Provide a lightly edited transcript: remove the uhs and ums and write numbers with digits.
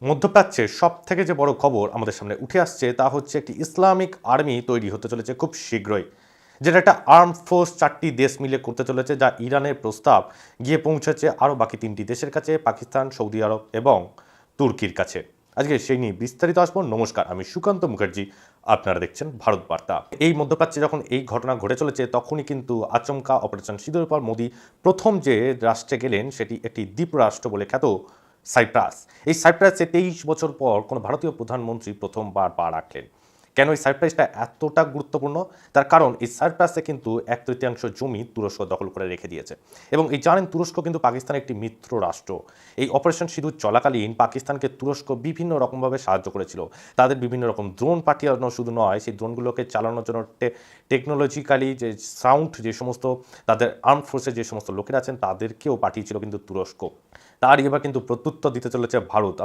মধ্যপ্রাচ্যের সবথেকে যে বড় খবর আমাদের সামনে উঠে আসছে তা হচ্ছে একটি ইসলামিক আর্মি তৈরি হতে চলেছে খুব শীঘ্রই, যেটা একটা আর্ম ফোর্স 4টি দেশ মিলে করতে চলেছে, যা ইরানের প্রস্তাব গিয়ে পৌঁছেছে আরও বাকি 3টি দেশের কাছে, পাকিস্তান, সৌদি আরব এবং তুর্কির কাছে। আজকে সেই নিয়ে বিস্তারিত আসবো। নমস্কার, আমি সুকান্ত মুখার্জি, আপনারা দেখছেন ভারত বার্তা। এই মধ্যপ্রাচ্যে যখন এই ঘটনা ঘটে চলেছে তখনই কিন্তু আচমকা অপারেশন সিঁদুরের পর মোদি প্রথম যে রাষ্ট্রে গেলেন সেটি একটি দ্বীপরাষ্ট্র বলে খ্যাত সাইপ্রাস। এই সাইপ্রাসে 23 বছর পর কোনো ভারতীয় প্রধানমন্ত্রী প্রথমবার পা রাখলেন। কেন এই সাইপ্রাসটা এতটা গুরুত্বপূর্ণ? তার কারণ এই সাইপ্রাসে কিন্তু 1/3 জমি তুরস্ক দখল করে রেখে দিয়েছে, এবং এই জানেন তুরস্ক কিন্তু পাকিস্তানের একটি মিত্র রাষ্ট্র। এই অপারেশন সিঁদুর চলাকালীন পাকিস্তানকে তুরস্ক বিভিন্ন রকমভাবে সাহায্য করেছিল। তাদের বিভিন্ন রকম ড্রোন পাঠানো শুধু নয়, সেই ড্রোনগুলোকে চালানোর জন্য টেকনোলজিক্যালি যে সাউন্ড, যে সমস্ত তাদের আর্ম ফোর্সের যে সমস্ত লোকেরা আছেন তাদেরকেও পাঠিয়েছিল কিন্তু তুরস্ক। তার এবার কিন্তু প্রত্যুত্তর দিতে চলেছে ভারত।